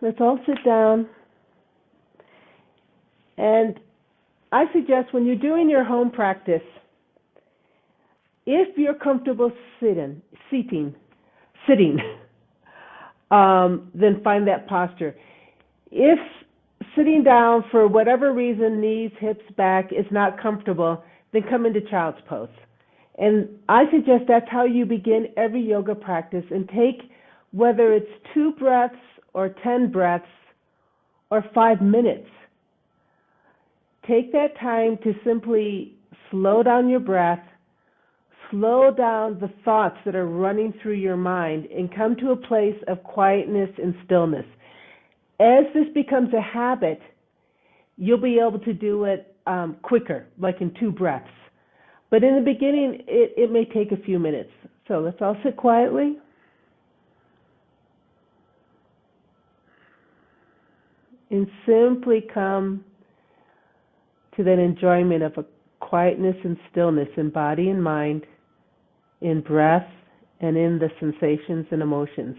Let's all sit down. And I suggest when you're doing your home practice, if you're comfortable sitting, then find that posture. If sitting down for whatever reason, knees, hips, back, is not comfortable, then come into child's pose. And I suggest that's how you begin every yoga practice, and take, whether it's 2 breaths or 10 breaths or 5 minutes, take that time to simply slow down your breath, slow down the thoughts that are running through your mind, and come to a place of quietness and stillness. As this becomes a habit, you'll be able to do it quicker, like in 2 breaths. But in the beginning, it may take a few minutes. So let's all sit quietly. And simply come to that enjoyment of a quietness and stillness in body and mind, in breath, and in the sensations and emotions.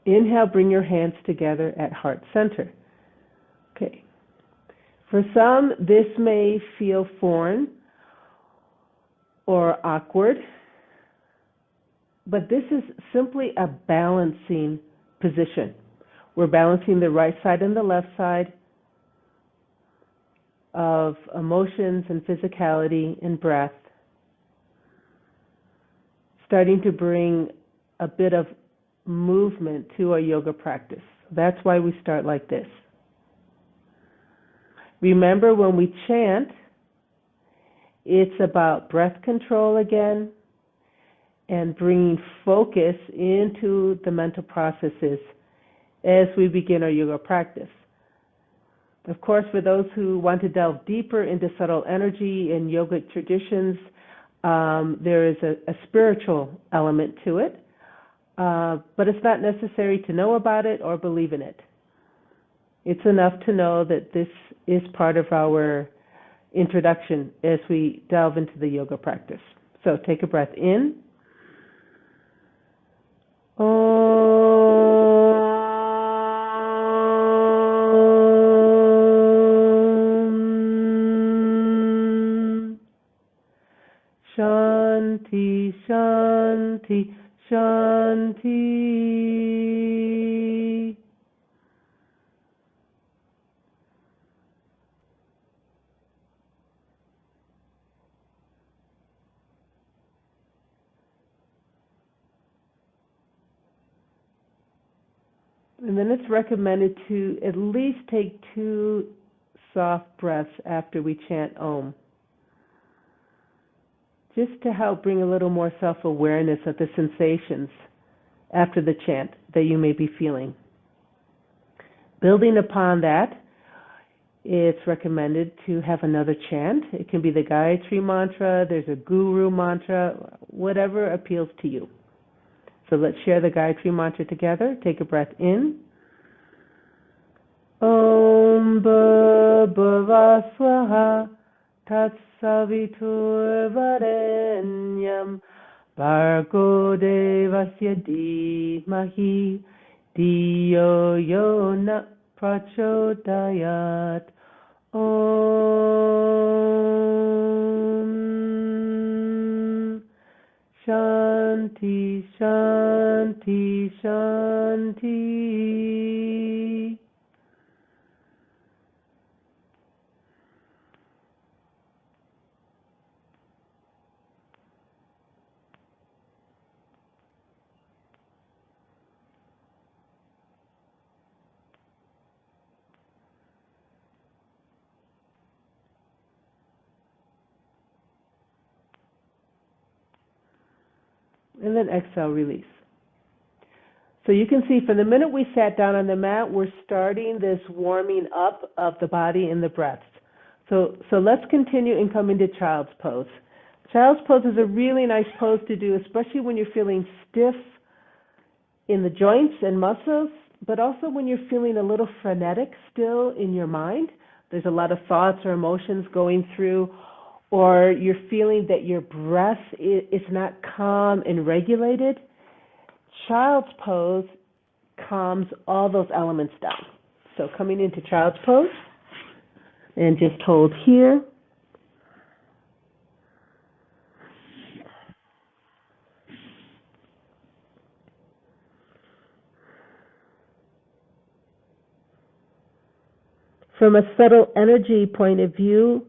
Inhale, bring your hands together at heart center. Okay. For some, this may feel foreign or awkward, but this is simply a balancing position. We're balancing the right side and the left side of emotions and physicality and breath, starting to bring a bit of movement to our yoga practice. That's why we start like this. Remember, when we chant, it's about breath control again and bringing focus into the mental processes as we begin our yoga practice. Of course, for those who want to delve deeper into subtle energy and yogic traditions, there is a spiritual element to it. But it's not necessary to know about it or believe in it. It's enough to know that this is part of our introduction as we delve into the yoga practice. So take a breath in. Om. Shanti, Shanti, Shanti. And then it's recommended to at least take 2 soft breaths after we chant Om, just to help bring a little more self-awareness of the sensations after the chant that you may be feeling. Building upon that, it's recommended to have another chant. It can be the Gayatri Mantra, there's a Guru Mantra, whatever appeals to you. So let's share the Gayatri Mantra together. Take a breath in. Om Bhava Swaha Tat Savitur Varenyam Bhargo Devasya Dhimahi Dhiyo Yo Na Prachodayat. Om Shanti, Shanti, Shanti. And then exhale, release. So you can see from the minute we sat down on the mat, we're starting this warming up of the body and the breath. So let's continue and come into child's pose. Child's pose is a really nice pose to do, especially when you're feeling stiff in the joints and muscles, but also when you're feeling a little frenetic still in your mind. There's a lot of thoughts or emotions going through, or you're feeling that your breath is not calm and regulated. Child's pose calms all those elements down. So coming into child's pose, and just hold here. From a subtle energy point of view,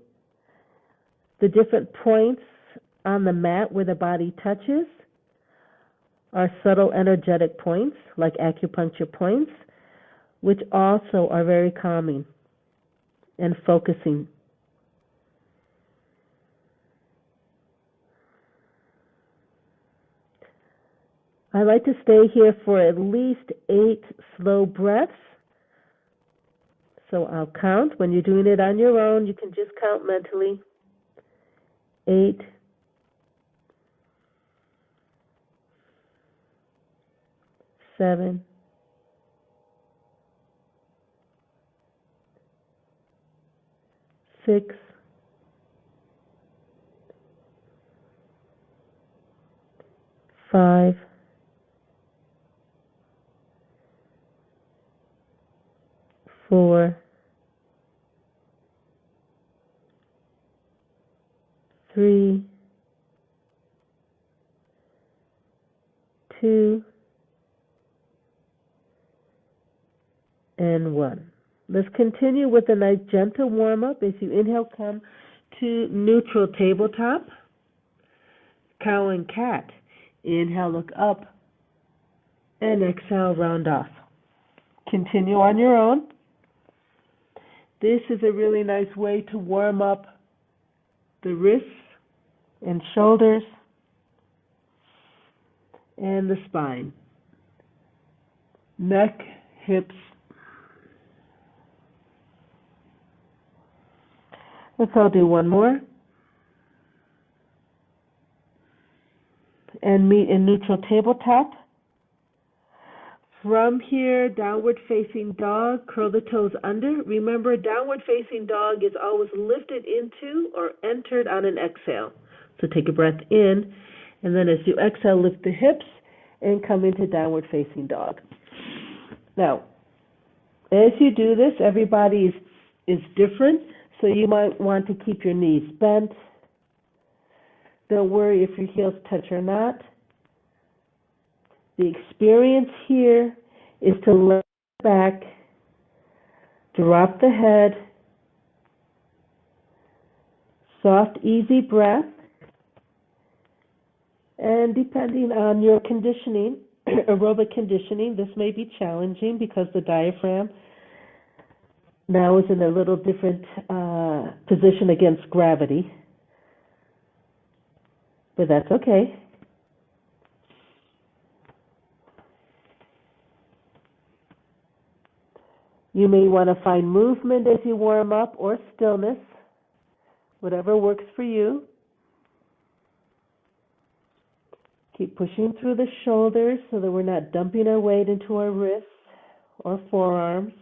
the different points on the mat where the body touches are subtle energetic points, like acupuncture points, which also are very calming and focusing. I like to stay here for at least 8 slow breaths. So I'll count. When you're doing it on your own, you can just count mentally. 8, 7, 6, 5, 4, 3, 2, and 1. Let's continue with a nice gentle warm-up. As you inhale, come to neutral tabletop, cow and cat. Inhale, look up, and exhale, round off. Continue on your own. This is a really nice way to warm up the wrists and shoulders and the spine, neck, hips. Let's all do one more. And meet in neutral tabletop. From here, downward facing dog, curl the toes under. Remember, downward facing dog is always lifted into or entered on an exhale. So take a breath in, and then as you exhale, lift the hips and come into downward facing dog. Now, as you do this, everybody is different, so you might want to keep your knees bent. Don't worry if your heels touch or not. The experience here is to lay back, drop the head, soft, easy breath, and depending on your conditioning, aerobic conditioning, this may be challenging because the diaphragm now is in a little different position against gravity, but that's okay. You may want to find movement as you warm up or stillness, whatever works for you. Keep pushing through the shoulders so that we're not dumping our weight into our wrists or forearms.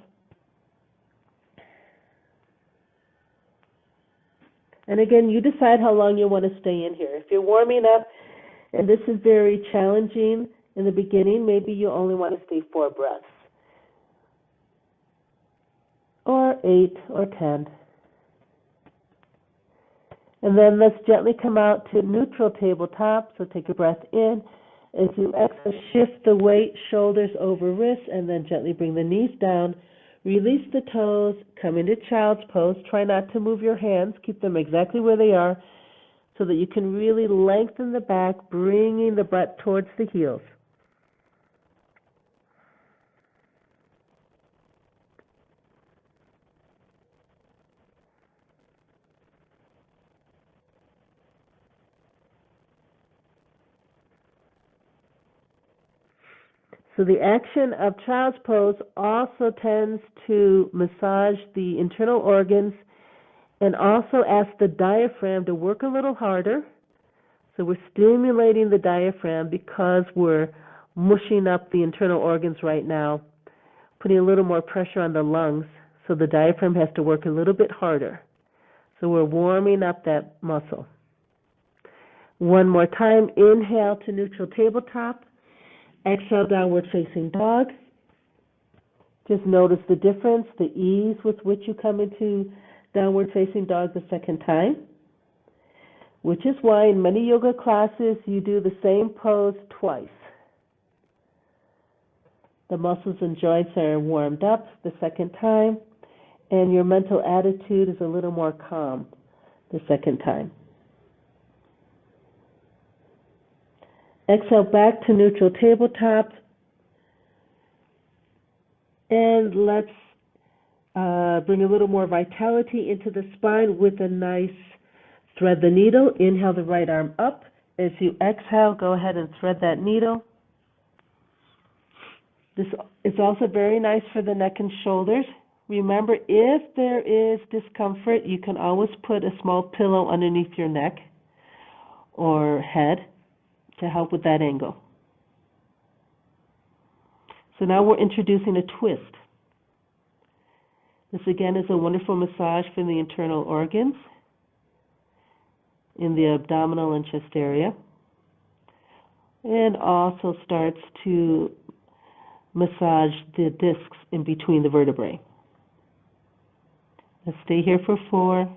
And again, you decide how long you want to stay in here. If you're warming up and this is very challenging in the beginning, maybe you only want to stay 4 breaths. Or 8 or 10. And then let's gently come out to neutral tabletop. So take a breath in. As you exhale, shift the weight, shoulders over wrists, and then gently bring the knees down. Release the toes, come into child's pose. Try not to move your hands. Keep them exactly where they are so that you can really lengthen the back, bringing the butt towards the heels. So the action of child's pose also tends to massage the internal organs And also ask the diaphragm to work a little harder. So we're stimulating the diaphragm because we're mushing up the internal organs right now, putting a little more pressure on the lungs, so the diaphragm has to work a little bit harder. So we're warming up that muscle. One more time, inhale to neutral tabletop, exhale downward facing dog. Just notice the difference, the ease with which you come into downward facing dog the second time, which is why in many yoga classes you do the same pose twice. The muscles and joints are warmed up the second time, and your mental attitude is a little more calm the second time. Exhale back to neutral tabletop, and let's bring a little more vitality into the spine with a nice thread the needle. Inhale the right arm up. As you exhale, go ahead and thread that needle. This is also very nice for the neck and shoulders. Remember, if there is discomfort, you can always put a small pillow underneath your neck or head to help with that angle. So now we're introducing a twist. This again is a wonderful massage for the internal organs in the abdominal and chest area, and also starts to massage the discs in between the vertebrae. Let's stay here for 4,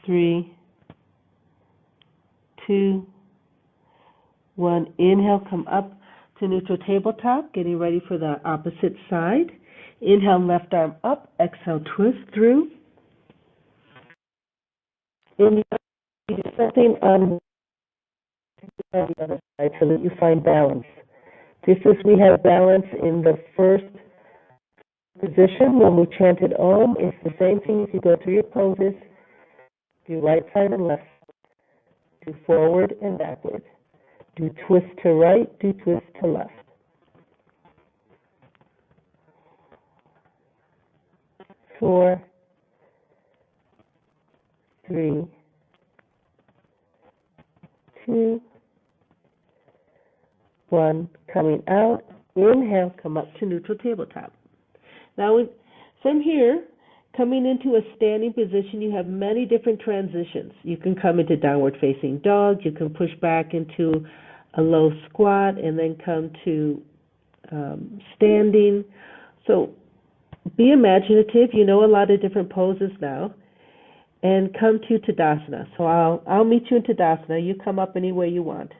3, 2, 1. Inhale, come up to neutral tabletop, getting ready for the opposite side. Inhale, left arm up. Exhale, twist through. Inhale, do something on the other side so that you find balance. Just as we have balance in the first position when we chanted Om, it's the same thing as you go through your poses. Do right side and left. Do forward and backward. Do twist to right, do twist to left. Four, 3, 2, 1. Coming out. Inhale, come up to neutral tabletop. Now, from here, coming into a standing position, you have many different transitions. You can come into downward facing dog. You can push back into a low squat and then come to standing. So be imaginative. You know a lot of different poses now. And come to Tadasana. So I'll meet you in Tadasana. You come up any way you want.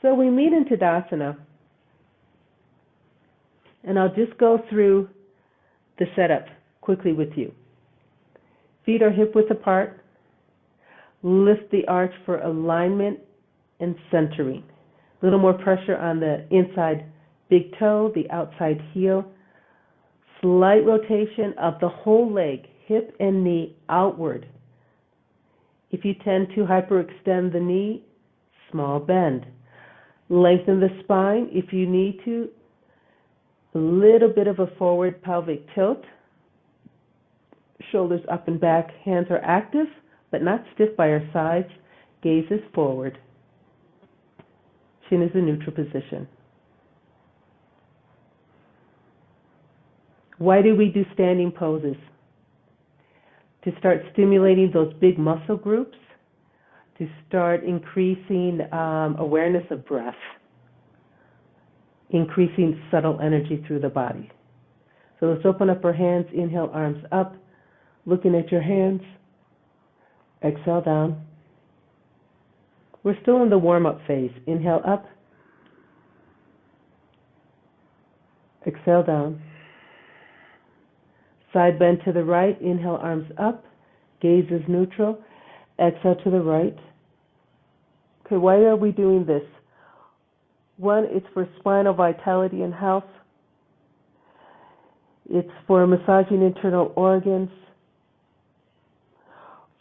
So we meet in Tadasana, and I'll just go through the setup quickly with you. Feet are hip width apart. Lift the arch for alignment and centering. A little more pressure on the inside big toe, the outside heel. Slight rotation of the whole leg, hip and knee outward. If you tend to hyperextend the knee, small bend. Lengthen the spine if you need to. A little bit of a forward pelvic tilt. Shoulders up and back, hands are active, but not stiff by our sides. Gaze is forward. Chin is in neutral position. Why do we do standing poses? To start stimulating those big muscle groups, to start increasing awareness of breath, increasing subtle energy through the body. So let's open up our hands, inhale, arms up, looking at your hands, exhale down. We're still in the warm-up phase. Inhale up, exhale down. Side bend to the right, inhale, arms up, gaze is neutral, exhale to the right. Okay, why are we doing this? One, it's for spinal vitality and health. It's for massaging internal organs,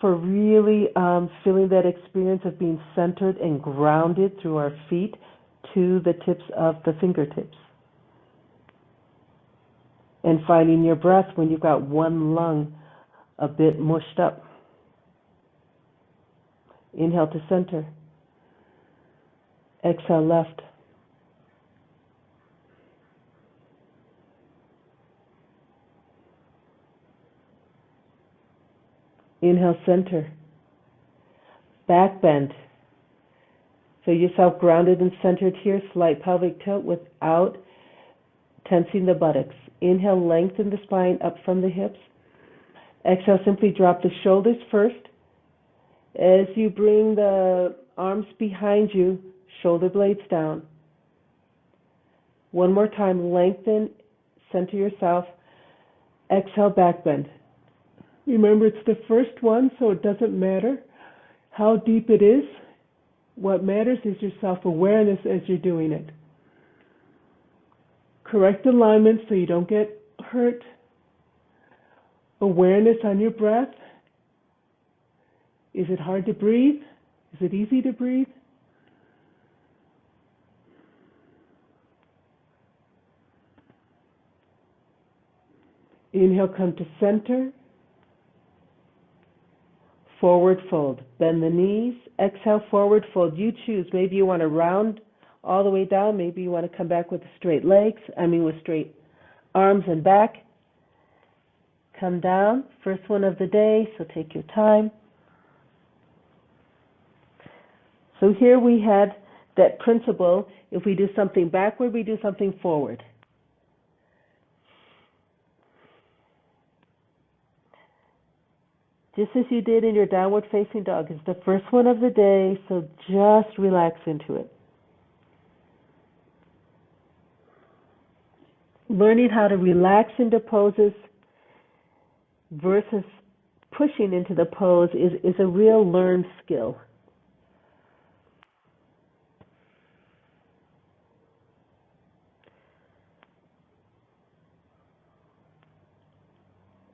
for really feeling that experience of being centered and grounded through our feet. to the tips of the fingertips. And finding your breath when you've got one lung a bit mushed up. Inhale to center. Exhale left. Inhale center. Back bend. Feel yourself grounded and centered here. Slight pelvic tilt without tensing the buttocks. Inhale, lengthen the spine up from the hips. Exhale, simply drop the shoulders first. As you bring the arms behind you, shoulder blades down. One more time, lengthen, center yourself. Exhale, back bend. Remember, it's the first one, so it doesn't matter how deep it is. What matters is your self-awareness as you're doing it. Correct alignment so you don't get hurt. Awareness on your breath. Is it hard to breathe? Is it easy to breathe? Inhale, come to center. Forward fold. Bend the knees. Exhale, forward fold. You choose. Maybe you want to round all the way down. Maybe you want to come back with straight legs. With straight arms and back. Come down. First one of the day, so take your time. So here we had that principle. If we do something backward, we do something forward. Just as you did in your downward facing dog. It's the first one of the day, so just relax into it. Learning how to relax into poses versus pushing into the pose is a real learned skill.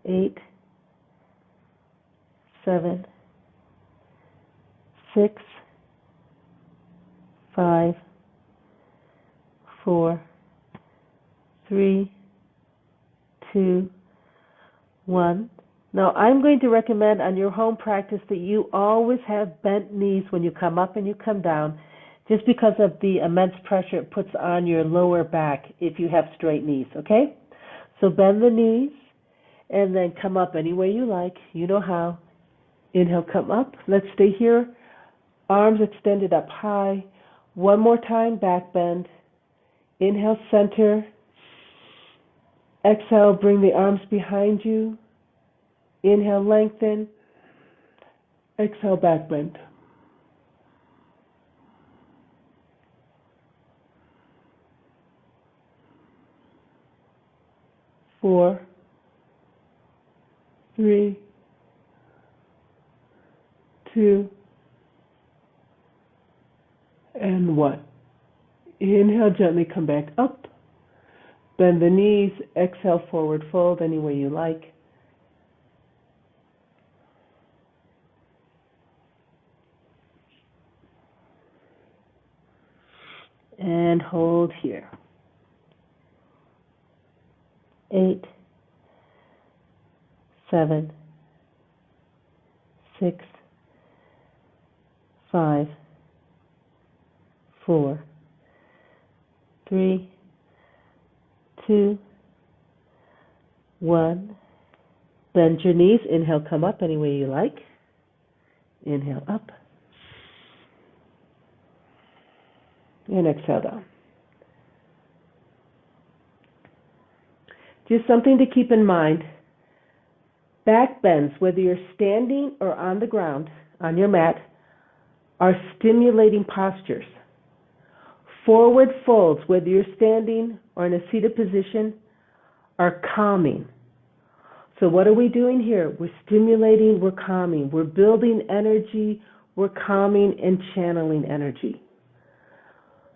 Eight, 7, 6, 5, 4, 3, 2, 1. Now I'm going to recommend on your home practice that you always have bent knees when you come up and you come down, just because of the immense pressure it puts on your lower back if you have straight knees, okay? So bend the knees and then come up any way you like. You know how. Inhale, come up. Let's stay here. Arms extended up high. One more time, back bend. Inhale, center. Exhale, bring the arms behind you. Inhale, lengthen. Exhale, back bend. Four, 3, 2, and 1. Inhale, gently come back up. Bend the knees. Exhale, forward fold any way you like. And hold here. 8, 7, 6, 5, 4, 3, 2, 1. Bend your knees. Inhale, come up any way you like. Inhale, up. And exhale down. Just something to keep in mind. Back bends, whether you're standing or on the ground, on your mat, are stimulating postures. Forward folds, whether you're standing or in a seated position, are calming. So what are we doing here? We're stimulating, we're calming. We're building energy, we're calming and channeling energy.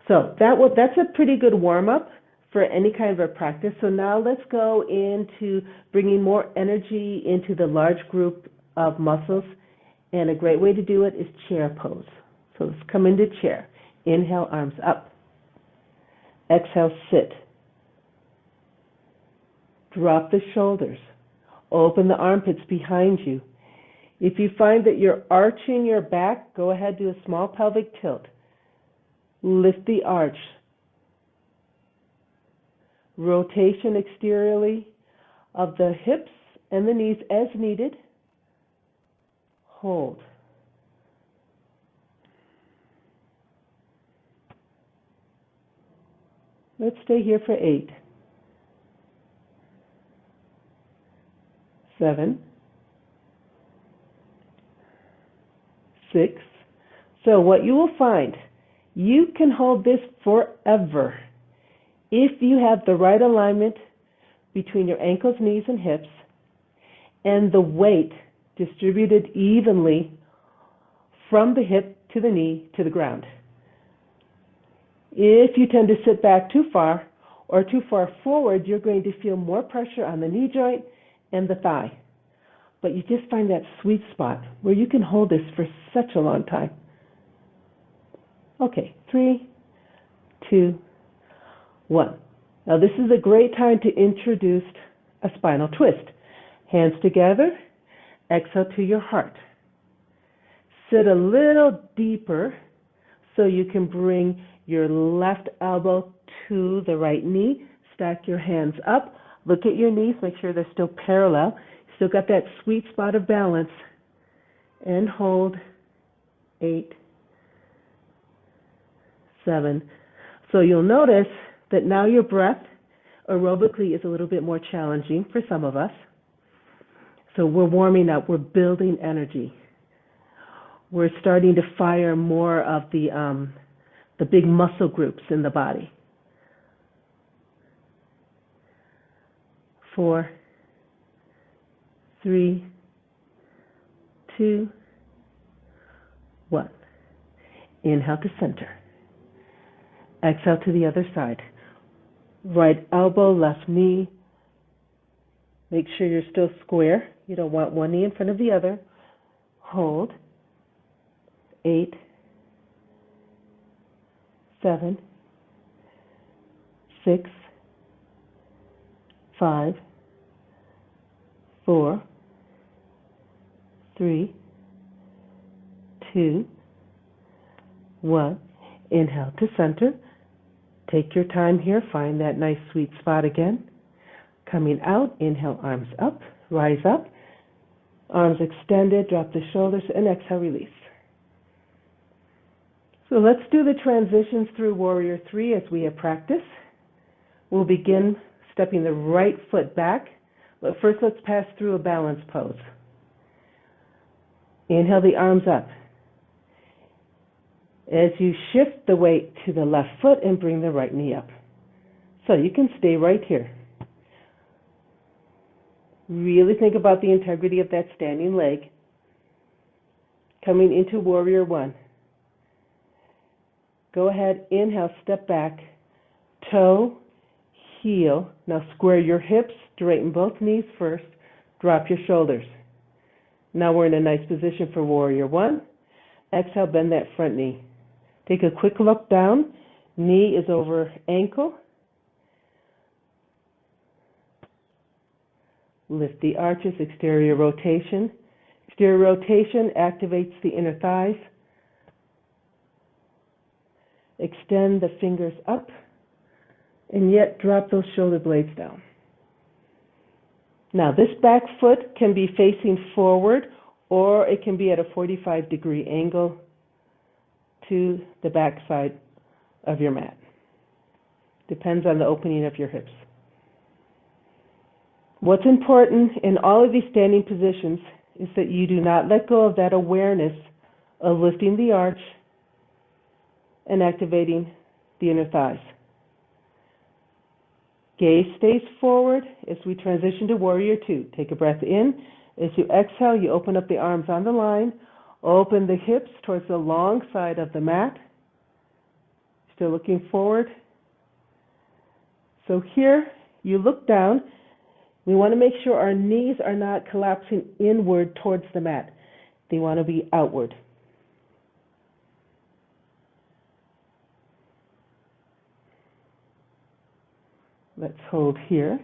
So that's a pretty good warm-up for any kind of a practice. So now let's go into bringing more energy into the large group of muscles. And a great way to do it is chair pose. So let's come into chair. Inhale, arms up. Exhale, sit. Drop the shoulders. Open the armpits behind you. If you find that you're arching your back, go ahead, do a small pelvic tilt. Lift the arch. Rotation exteriorly of the hips and the knees as needed. Hold. Let's stay here for 8, 7, 6. So what you will find, you can hold this forever if you have the right alignment between your ankles, knees, and hips, and the weight distributed evenly from the hip to the knee to the ground. If you tend to sit back too far or too far forward, you're going to feel more pressure on the knee joint and the thigh. But you just find that sweet spot where you can hold this for such a long time. Okay, 3, 2, 1. Now this is a great time to introduce a spinal twist. Hands together, exhale to your heart. Sit a little deeper so you can bring your left elbow to the right knee. Stack your hands up. Look at your knees. Make sure they're still parallel. Still got that sweet spot of balance. And hold. 8, 7. So you'll notice that now your breath aerobically is a little bit more challenging for some of us. So we're warming up. We're building energy. We're starting to fire more of the big muscle groups in the body. 4, 3, 2, 1. Inhale to center. Exhale to the other side. Right elbow, left knee. Make sure you're still square. You don't want one knee in front of the other. Hold. 8, 7, 6, 5, 4, 3, 2, 1. Inhale to center. Take your time here. Find that nice sweet spot again. Coming out, inhale, arms up, rise up. Arms extended, drop the shoulders, and exhale, release. So let's do the transitions through Warrior 3 as we have practiced. We'll begin stepping the right foot back, but first let's pass through a balance pose. Inhale the arms up. As you shift the weight to the left foot and bring the right knee up. So you can stay right here. Really think about the integrity of that standing leg. Coming into Warrior 1. Go ahead, inhale, step back, toe, heel. Now square your hips, straighten both knees first, drop your shoulders. Now we're in a nice position for Warrior 1. Exhale, bend that front knee. Take a quick look down. Knee is over ankle. Lift the arches, exterior rotation. Exterior rotation activates the inner thighs. Extend the fingers up, and yet drop those shoulder blades down. Now this back foot can be facing forward, or it can be at a 45-degree angle to the back side of your mat. Depends on the opening of your hips. What's important in all of these standing positions is that you do not let go of that awareness of lifting the arch and activating the inner thighs. Gaze stays forward as we transition to Warrior 2. Take a breath in. As you exhale, you open up the arms on the line. Open the hips towards the long side of the mat. Still looking forward. So here, you look down. We want to make sure our knees are not collapsing inward towards the mat. They want to be outward. Let's hold here.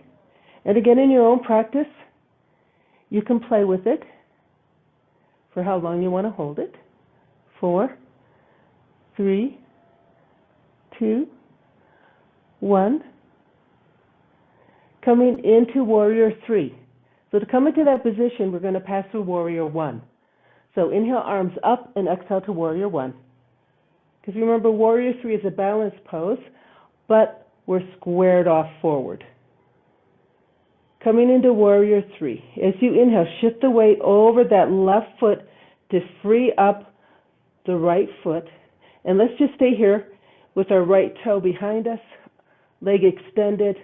And again, in your own practice, you can play with it for how long you want to hold it. 4, 3, 2, 1. Coming into Warrior 3. So to come into that position, we're going to pass through Warrior 1. So inhale, arms up, and exhale to Warrior 1. Because remember, Warrior 3 is a balanced pose, but we're squared off forward. Coming into Warrior 3. As you inhale, shift the weight over that left foot to free up the right foot. And let's just stay here with our right toe behind us, leg extended,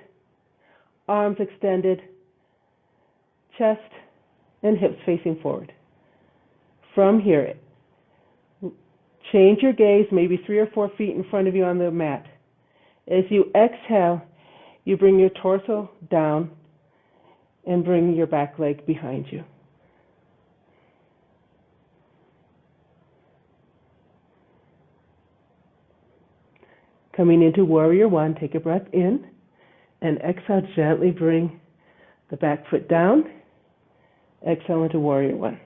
arms extended, chest and hips facing forward. From here, change your gaze maybe 3 or 4 feet in front of you on the mat. As you exhale, you bring your torso down and bring your back leg behind you. Coming into Warrior 1, take a breath in, and exhale, gently bring the back foot down. Exhale into Warrior 1.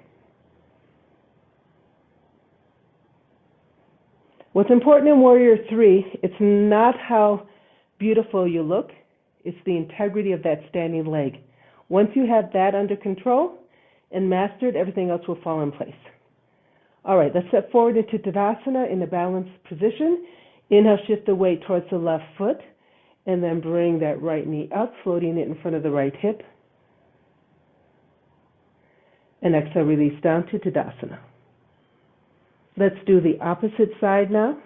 What's important in Warrior 3, it's not how beautiful you look, it's the integrity of that standing leg. Once you have that under control and mastered, everything else will fall in place. All right, let's step forward into Dandasana in a balanced position. Inhale, shift the weight towards the left foot, and then bring that right knee up, floating it in front of the right hip. And exhale, release down to Dandasana. Let's do the opposite side now.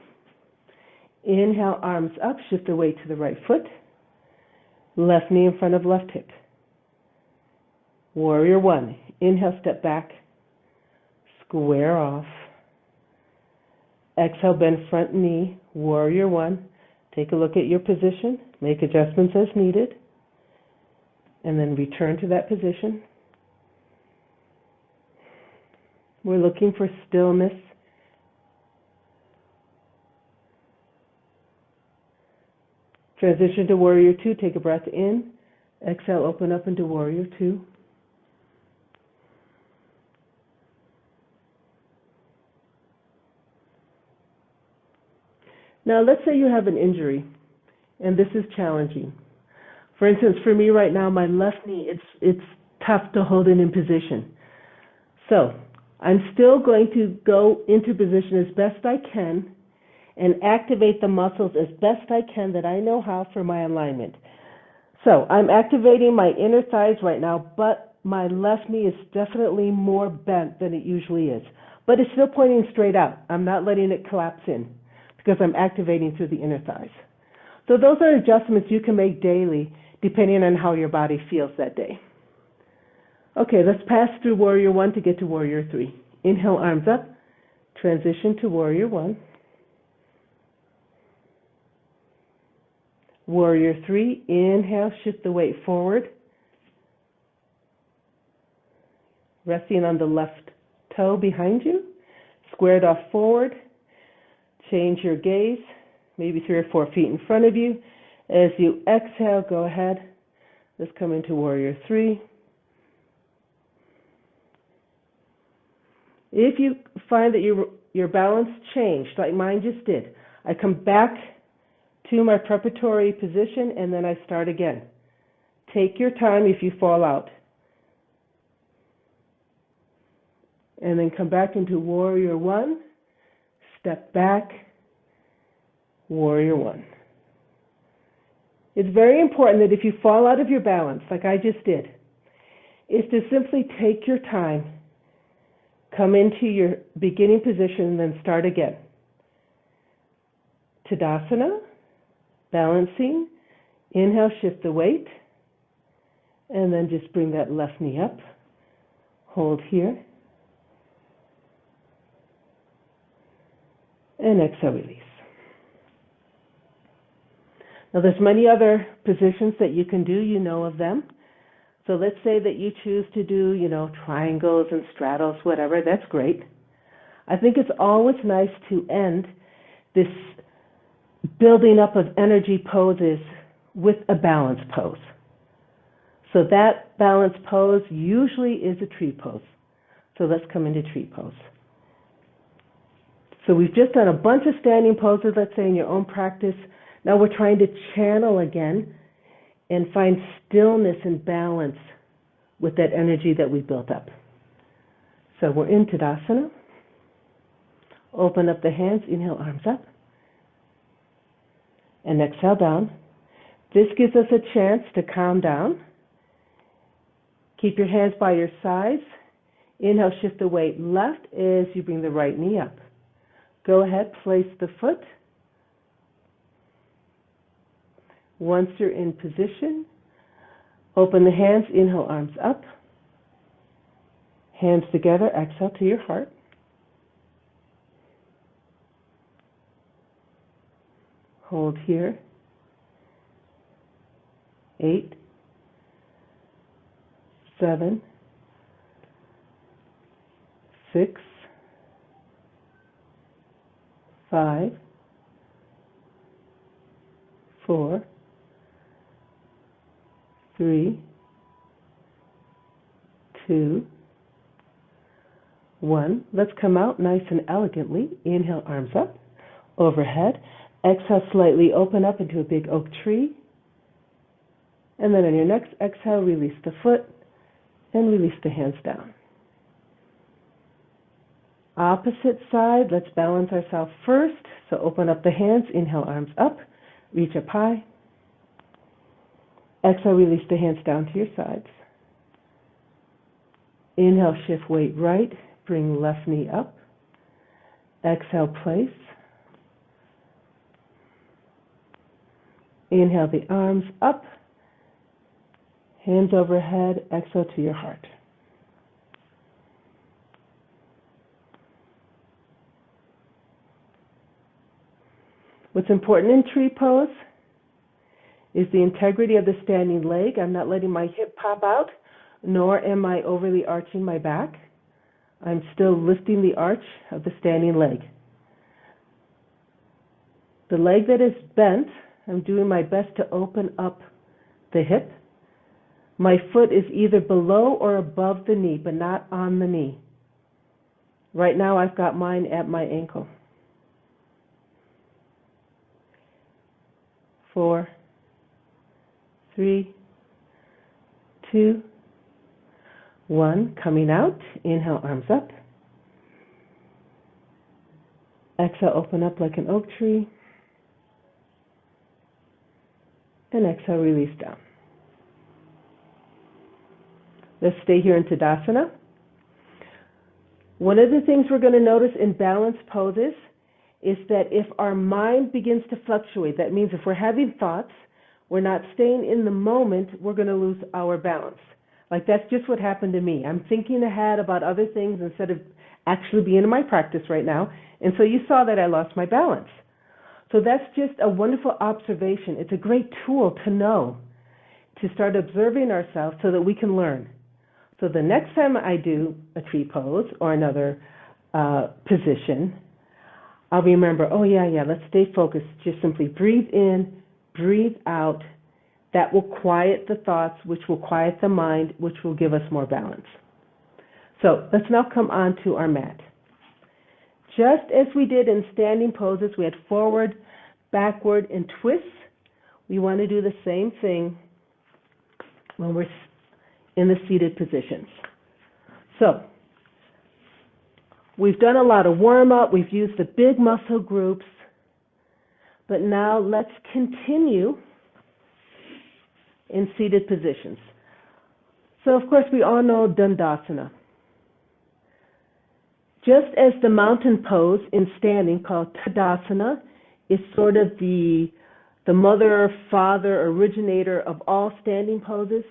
Inhale, arms up, shift the weight to the right foot. Left knee in front of left hip. Warrior 1. Inhale, step back. Square off. Exhale, bend front knee. Warrior 1. Take a look at your position. Make adjustments as needed. And then return to that position. We're looking for stillness. Transition to Warrior 2. Take a breath in. Exhale, open up into Warrior 2. Now, let's say you have an injury, and this is challenging. For instance, for me right now, my left knee, it's tough to hold it in position. So, I'm still going to go into position as best I can and activate the muscles as best I can that I know how for my alignment. So, I'm activating my inner thighs right now, but my left knee is definitely more bent than it usually is. But it's still pointing straight out. I'm not letting it collapse in, because I'm activating through the inner thighs. So those are adjustments you can make daily depending on how your body feels that day. Okay, let's pass through Warrior 1 to get to Warrior 3. Inhale, arms up. Transition to Warrior 1. Warrior 3. Inhale, shift the weight forward. Resting on the left toe behind you. Squared off forward. Change your gaze, maybe 3 or 4 feet in front of you. As you exhale, go ahead. Let's come into Warrior 3. If you find that your balance changed, like mine just did, I come back to my preparatory position and then I start again. Take your time if you fall out. And then come back into Warrior 1. Step back, Warrior 1. It's very important that if you fall out of your balance, like I just did, is to simply take your time, come into your beginning position, and then start again. Tadasana, balancing. Inhale, shift the weight, and then just bring that left knee up. Hold here. And exhale, release. Now there's many other positions that you can do, you know of them. So let's say that you choose to do, triangles and straddles, whatever, that's great. I think it's always nice to end this building up of energy poses with a balance pose. So that balance pose usually is a tree pose. So let's come into tree pose. So we've just done a bunch of standing poses, let's say in your own practice. Now we're trying to channel again and find stillness and balance with that energy that we built up. So we're in Dandasana. Open up the hands, inhale, arms up. And exhale down. This gives us a chance to calm down. Keep your hands by your sides. Inhale, shift the weight left as you bring the right knee up. Go ahead, place the foot. Once you're in position, open the hands, inhale, arms up. Hands together, exhale to your heart. Hold here. 8, 7, 6, 5, 4, 3, 2, 1. Let's come out nice and elegantly. Inhale, arms up, overhead. Exhale, slightly open up into a big oak tree. And then on your next exhale, release the foot and release the hands down. Opposite side, let's balance ourselves first. So open up the hands, inhale, arms up, reach up high. Exhale, release the hands down to your sides. Inhale, shift weight right, bring left knee up. Exhale, place. Inhale the arms up, hands overhead, exhale to your heart. What's important in tree pose is the integrity of the standing leg. I'm not letting my hip pop out, nor am I overly arching my back. I'm still lifting the arch of the standing leg. The leg that is bent, I'm doing my best to open up the hip. My foot is either below or above the knee, but not on the knee. Right now I've got mine at my ankle. 4, 3, 2, 1. Coming out. Inhale, arms up. Exhale, open up like an oak tree. And exhale, release down. Let's stay here in Dandasana. One of the things we're going to notice in balanced poses is that if our mind begins to fluctuate, that means if we're having thoughts, we're not staying in the moment, we're going to lose our balance. Like that's just what happened to me. I'm thinking ahead about other things instead of actually being in my practice right now. And so you saw that I lost my balance. So that's just a wonderful observation. It's a great tool to know, to start observing ourselves so that we can learn. So the next time I do a tree pose or another position, I'll remember, oh yeah, let's stay focused. Just simply breathe in, breathe out. That will quiet the thoughts, which will quiet the mind, which will give us more balance. So let's now come on to our mat. Just as we did in standing poses, we had forward, backward, and twists. We want to do the same thing when we're in the seated positions. So we've done a lot of warm-up. We've used the big muscle groups. But now let's continue in seated positions. So, of course, we all know Dandasana. Just as the mountain pose in standing called Tadasana is sort of the mother, father, originator of all standing poses,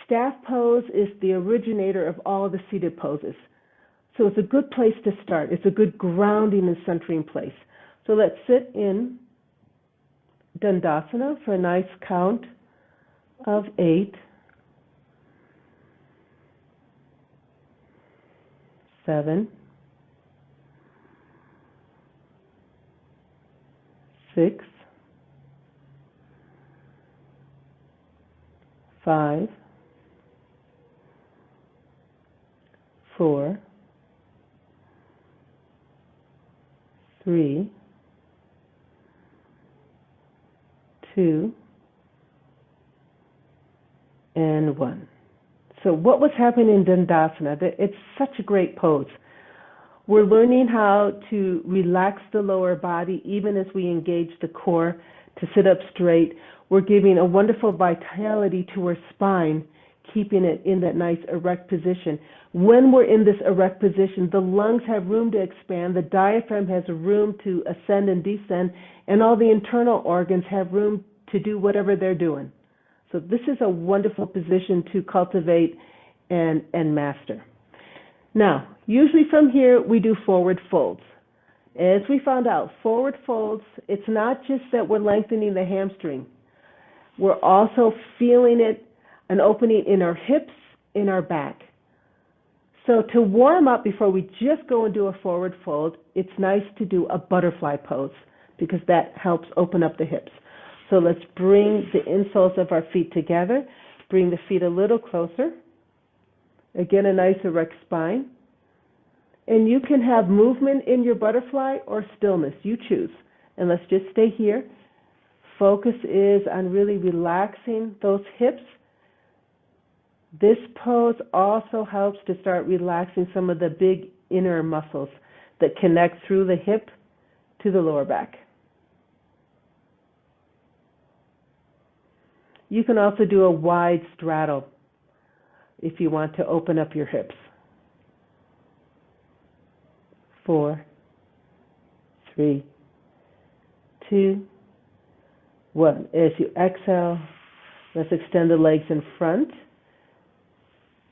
staff pose is the originator of all the seated poses. So it's a good place to start. It's a good grounding and centering place. So let's sit in Dandasana for a nice count of 8, 7, 6, 5, 4, 3, 2, and 1. So what was happening in Dandasana? It's such a great pose. We're learning how to relax the lower body even as we engage the core to sit up straight. We're giving a wonderful vitality to our spine, keeping it in that nice erect position. When we're in this erect position, the lungs have room to expand, the diaphragm has room to ascend and descend, and all the internal organs have room to do whatever they're doing. So this is a wonderful position to cultivate and master. Now, usually from here, we do forward folds. As we found out, forward folds, it's not just that we're lengthening the hamstring. We're also feeling it, an opening in our hips, in our back. So to warm up before we just go and do a forward fold, it's nice to do a butterfly pose because that helps open up the hips. So let's bring the insoles of our feet together, bring the feet a little closer. Again, a nice erect spine. And you can have movement in your butterfly or stillness, you choose. And let's just stay here. Focus is on really relaxing those hips. This pose also helps to start relaxing some of the big inner muscles that connect through the hip to the lower back. You can also do a wide straddle if you want to open up your hips. 4, 3, 2, 1. As you exhale, let's extend the legs in front.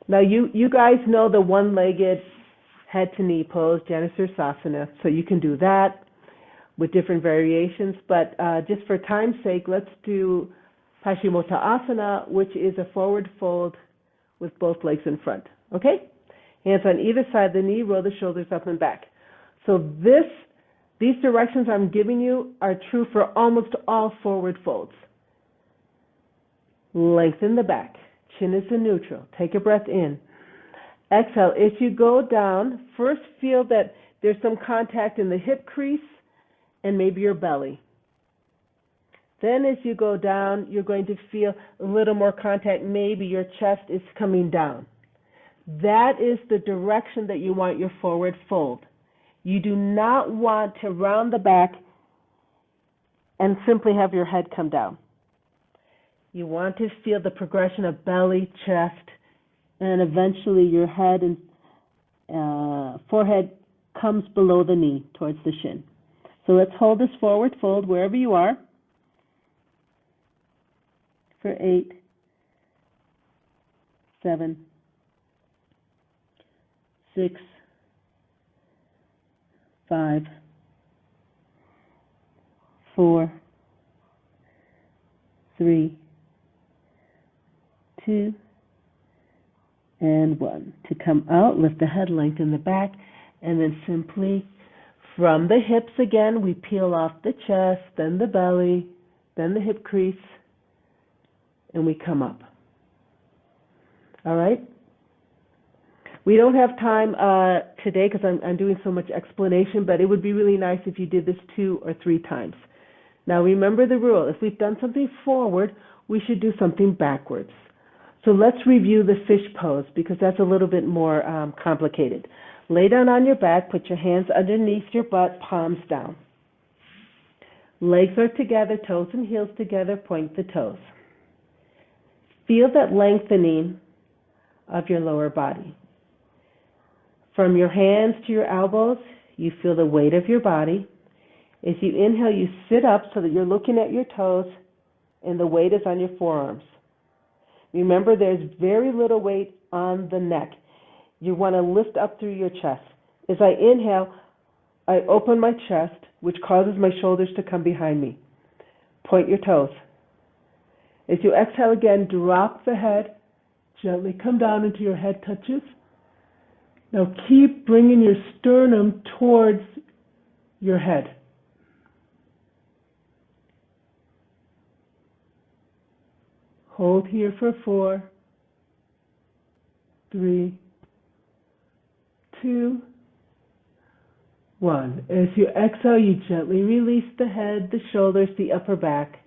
Now you guys know the one-legged head to knee pose, Dandasana, so you can do that with different variations, but just for time's sake, let's do Paschimottanasana, which is a forward fold with both legs in front. Okay? Hands on either side of the knee, roll the shoulders up and back. So these directions I'm giving you are true for almost all forward folds. Lengthen the back. Chin is in neutral. Take a breath in. Exhale. As you go down, first feel that there's some contact in the hip crease and maybe your belly. Then as you go down, you're going to feel a little more contact. Maybe your chest is coming down. That is the direction that you want your forward fold. You do not want to round the back and simply have your head come down. You want to feel the progression of belly, chest, and eventually your head and forehead comes below the knee towards the shin. So let's hold this forward fold wherever you are. For 8, 7, 6, 5, 4, 3, 2, and 1. To come out, lift the head, lengthen the back, and then simply from the hips again, we peel off the chest, then the belly, then the hip crease, and we come up. All right? We don't have time today because I'm doing so much explanation, but it would be really nice if you did this 2 or 3 times. Now remember the rule. If we've done something forward, we should do something backwards. So let's review the fish pose because that's a little bit more complicated. Lay down on your back, put your hands underneath your butt, palms down. Legs are together, toes and heels together, point the toes. Feel that lengthening of your lower body. From your hands to your elbows, you feel the weight of your body. As you inhale, you sit up so that you're looking at your toes and the weight is on your forearms. Remember, there's very little weight on the neck. You want to lift up through your chest. As I inhale, I open my chest, which causes my shoulders to come behind me. Point your toes. As you exhale again, drop the head. Gently come down until your head touches. Now keep bringing your sternum towards your head. Hold here for 4, 3, 2, 1. As you exhale, you gently release the head, the shoulders, the upper back,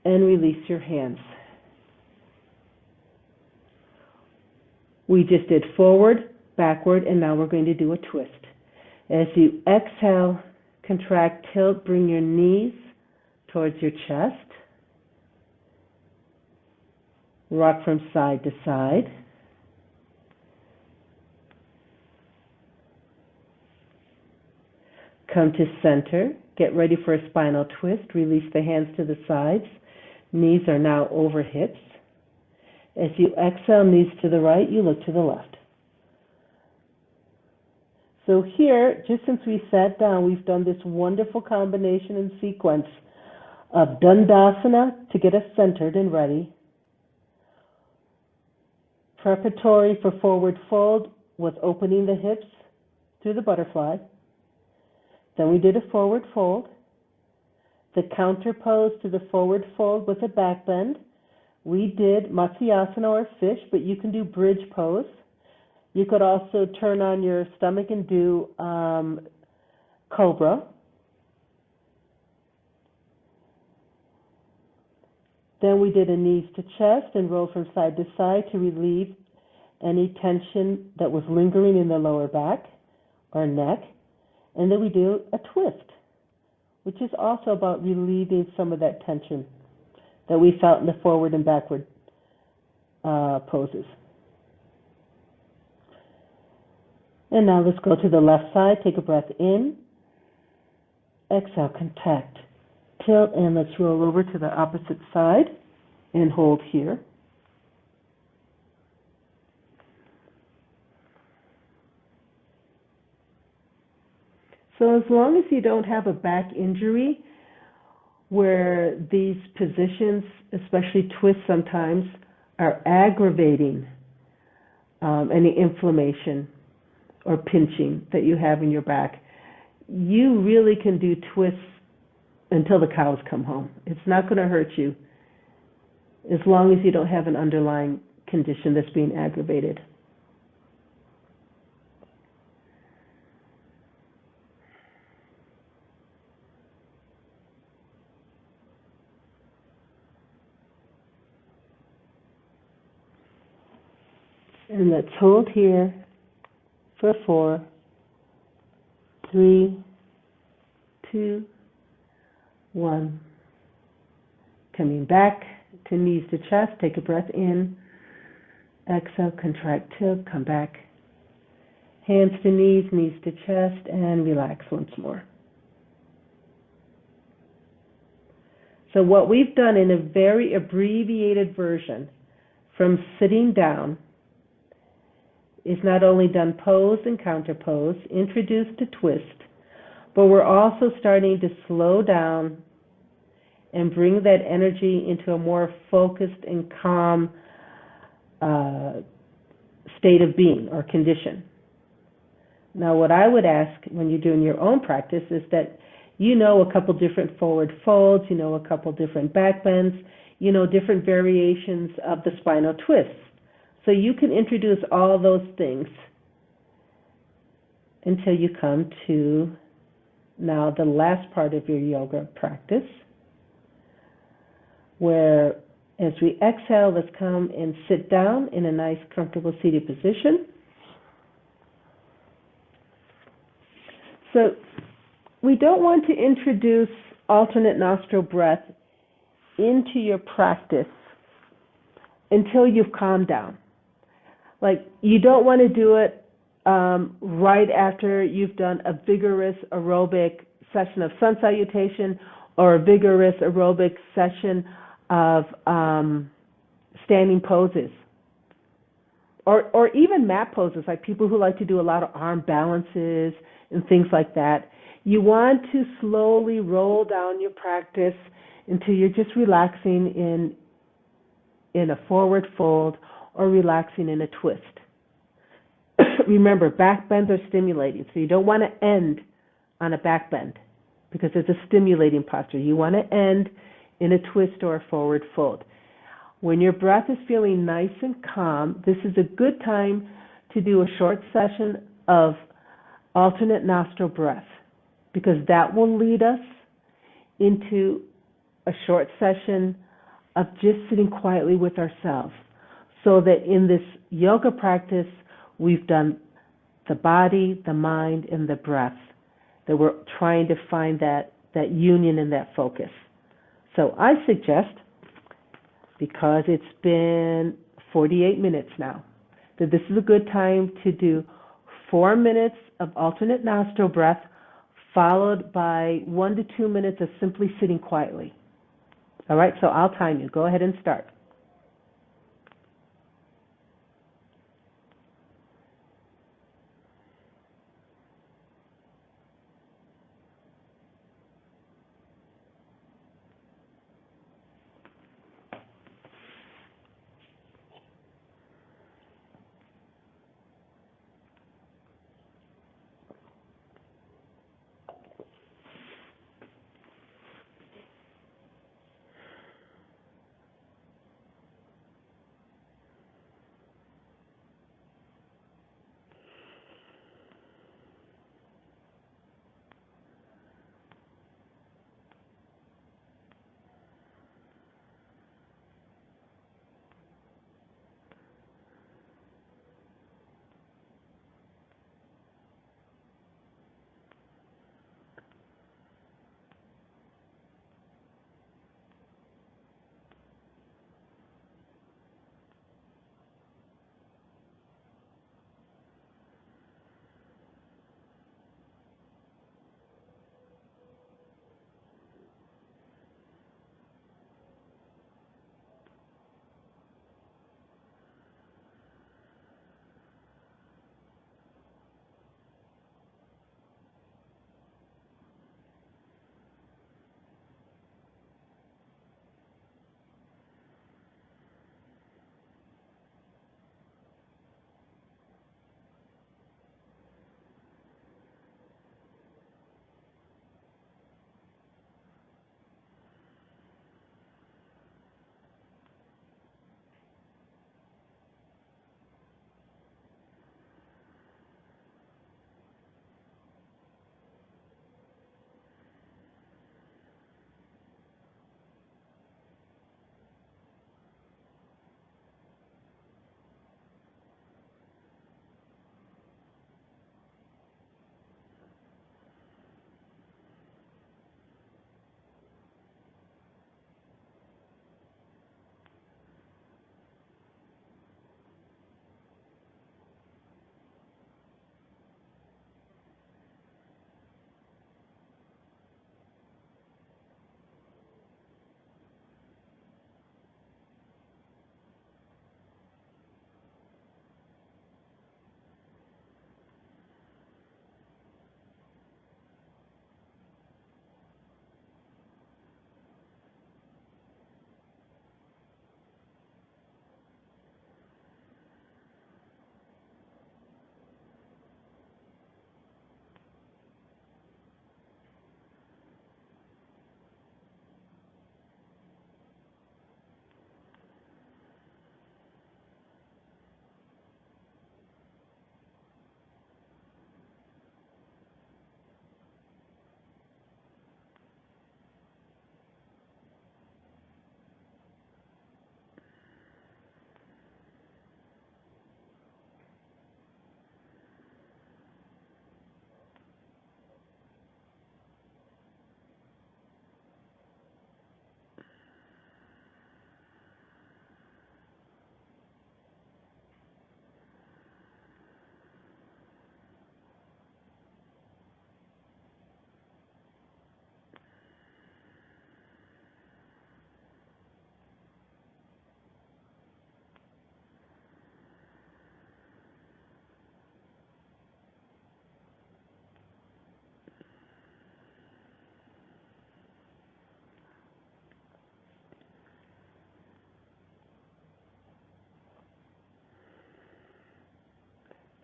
and release your hands. We just did forward, backward, and now we're going to do a twist. As you exhale, contract, tilt, bring your knees towards your chest. Rock from side to side. Come to center. Get ready for a spinal twist. Release the hands to the sides. Knees are now over hips. As you exhale, knees to the right, you look to the left. So here, just since we sat down, we've done this wonderful combination and sequence of Dandasana to get us centered and ready. Preparatory for forward fold was opening the hips through the butterfly. Then we did a forward fold. The counter pose to the forward fold with a back bend. We did Matsyasana or fish, but you can do bridge pose. You could also turn on your stomach and do cobra. Then we did a knees to chest and roll from side to side to relieve any tension that was lingering in the lower back or neck. And then we do a twist, which is also about relieving some of that tension that we felt in the forward and backward poses. And now let's go to the left side. Take a breath in. Exhale, contract, tilt, and let's roll over to the opposite side and hold here. So as long as you don't have a back injury where these positions, especially twists sometimes, are aggravating any inflammation or pinching that you have in your back, you really can do twists until the cows come home. It's not going to hurt you as long as you don't have an underlying condition that's being aggravated. And let's hold here for 4, 3, 2, 1. Coming back to knees to chest, take a breath in. Exhale, contract, tilt, come back. Hands to knees, knees to chest, and relax once more. So what we've done in a very abbreviated version from sitting down is not only done pose and counter pose, introduced to twist, but we're also starting to slow down and bring that energy into a more focused and calm state of being or condition. Now, what I would ask when you're doing your own practice is that you know a couple different forward folds, you know a couple different back bends, you know different variations of the spinal twists. So you can introduce all those things until you come to now the last part of your yoga practice, where as we exhale, let's come and sit down in a nice, comfortable seated position. So we don't want to introduce alternate nostril breath into your practice until you've calmed down. Like, you don't want to do it right after you've done a vigorous aerobic session of sun salutation or a vigorous aerobic session of standing poses. Or even mat poses, like people who like to do a lot of arm balances and things like that. You want to slowly roll down your practice until you're just relaxing in a forward fold or relaxing in a twist. Remember, back bends are stimulating, so you don't want to end on a back bend because it's a stimulating posture. You want to end in a twist or a forward fold. When your breath is feeling nice and calm, this is a good time to do a short session of alternate nostril breath, because that will lead us into a short session of just sitting quietly with ourselves. So that in this yoga practice, we've done the body, the mind, and the breath, that we're trying to find that union and that focus. So I suggest, because it's been 48 minutes now, that this is a good time to do 4 minutes of alternate nostril breath, followed by 1 to 2 minutes of simply sitting quietly. All right, so I'll time you. Go ahead and start.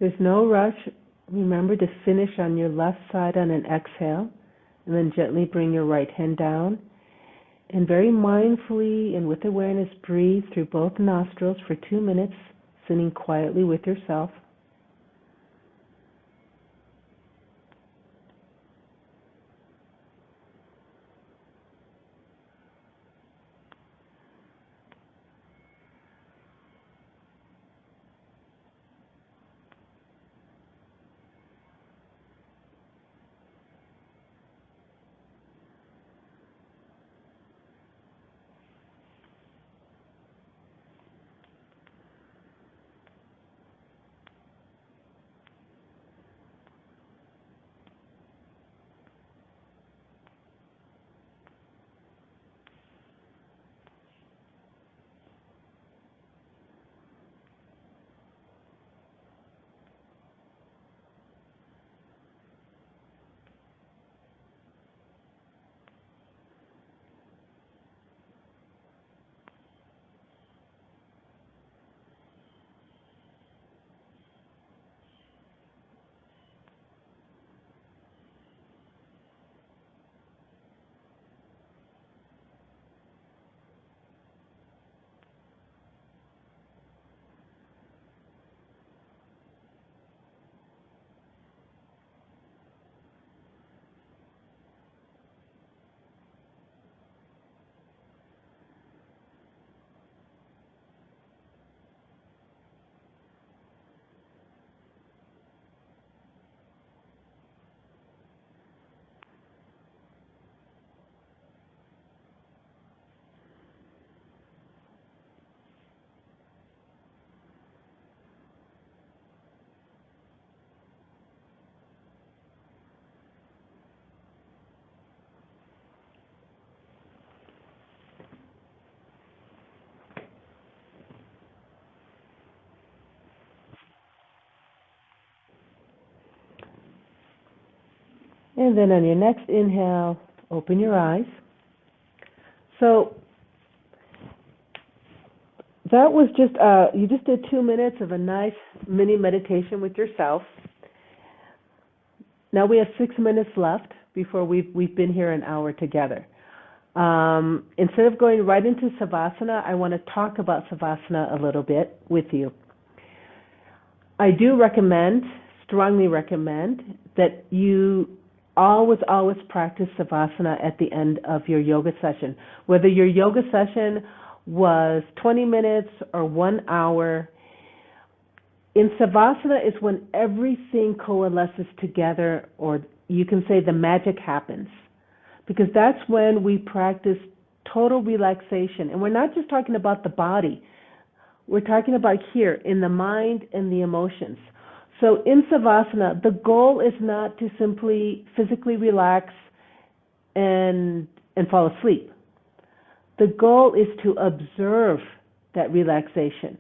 There's no rush. Remember to finish on your left side on an exhale, and then gently bring your right hand down. And very mindfully and with awareness, breathe through both nostrils for 2 minutes, sitting quietly with yourself. And then on your next inhale, open your eyes. So that was just, you just did 2 minutes of a nice mini meditation with yourself. Now we have 6 minutes left before we've been here an hour together. Instead of going right into Savasana, I want to talk about Savasana a little bit with you. I do recommend, strongly recommend, that you always practice Savasana at the end of your yoga session. Whether your yoga session was 20 minutes or 1 hour, in Savasana is when everything coalesces together, or you can say the magic happens. Because that's when we practice total relaxation. And we're not just talking about the body. We're talking about here, in the mind and the emotions. So in Savasana, the goal is not to simply physically relax and fall asleep. The goal is to observe that relaxation.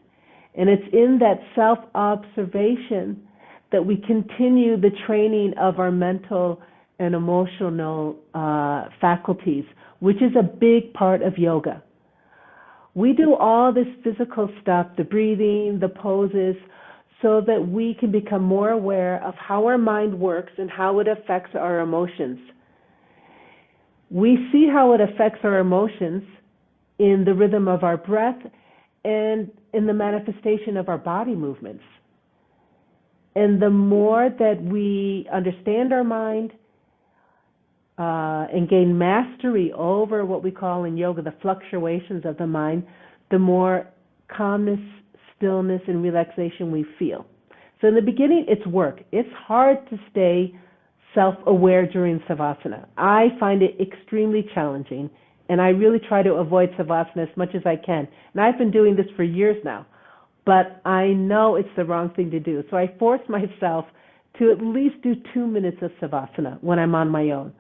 And it's in that self-observation that we continue the training of our mental and emotional faculties, which is a big part of yoga. We do all this physical stuff, the breathing, the poses, so that we can become more aware of how our mind works and how it affects our emotions. We see how it affects our emotions in the rhythm of our breath and in the manifestation of our body movements. And the more that we understand our mind and gain mastery over what we call in yoga the fluctuations of the mind, the more calmness, stillness, and relaxation we feel. So in the beginning, it's work. It's hard to stay self-aware during Savasana. I find it extremely challenging, and I really try to avoid Savasana as much as I can. And I've been doing this for years now, but I know it's the wrong thing to do. So I force myself to at least do 2 minutes of Savasana when I'm on my own.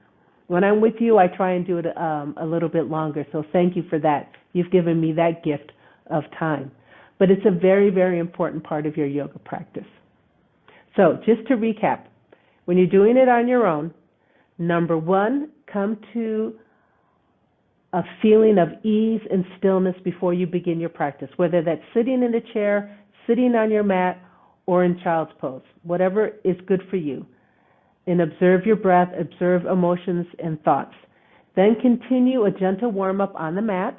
When I'm with you, I try and do it a little bit longer, so thank you for that. You've given me that gift of time. But it's a very, very important part of your yoga practice. So just to recap, when you're doing it on your own, number 1, come to a feeling of ease and stillness before you begin your practice, whether that's sitting in a chair, sitting on your mat, or in child's pose, whatever is good for you. And observe your breath, observe emotions and thoughts. Then continue a gentle warm-up on the mat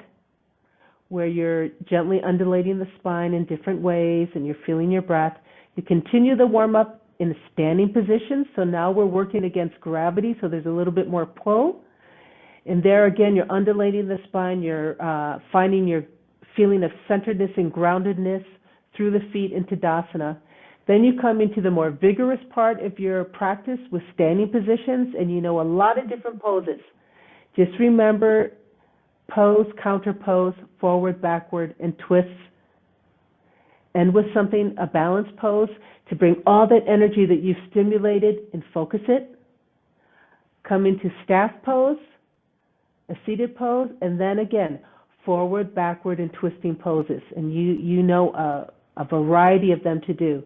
where you're gently undulating the spine in different ways and you're feeling your breath. You continue the warm-up in a standing position, so now we're working against gravity, so there's a little bit more pull. And there again, you're undulating the spine, you're finding your feeling of centeredness and groundedness through the feet into Dandasana. Then you come into the more vigorous part of your practice with standing positions, and you know a lot of different poses. Just remember pose, counter pose, forward, backward, and twists. End with something, a balanced pose, to bring all that energy that you've stimulated and focus it. Come into staff pose, a seated pose, and then again, forward, backward, and twisting poses. And you know a variety of them to do.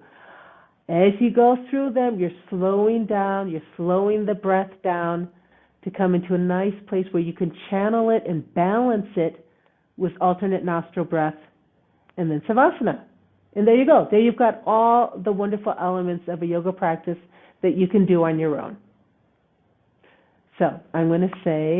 As you go through them, you're slowing down, you're slowing the breath down to come into a nice place where you can channel it and balance it with alternate nostril breath, and then Savasana. And there you go. There you've got all the wonderful elements of a yoga practice that you can do on your own. So I'm going to say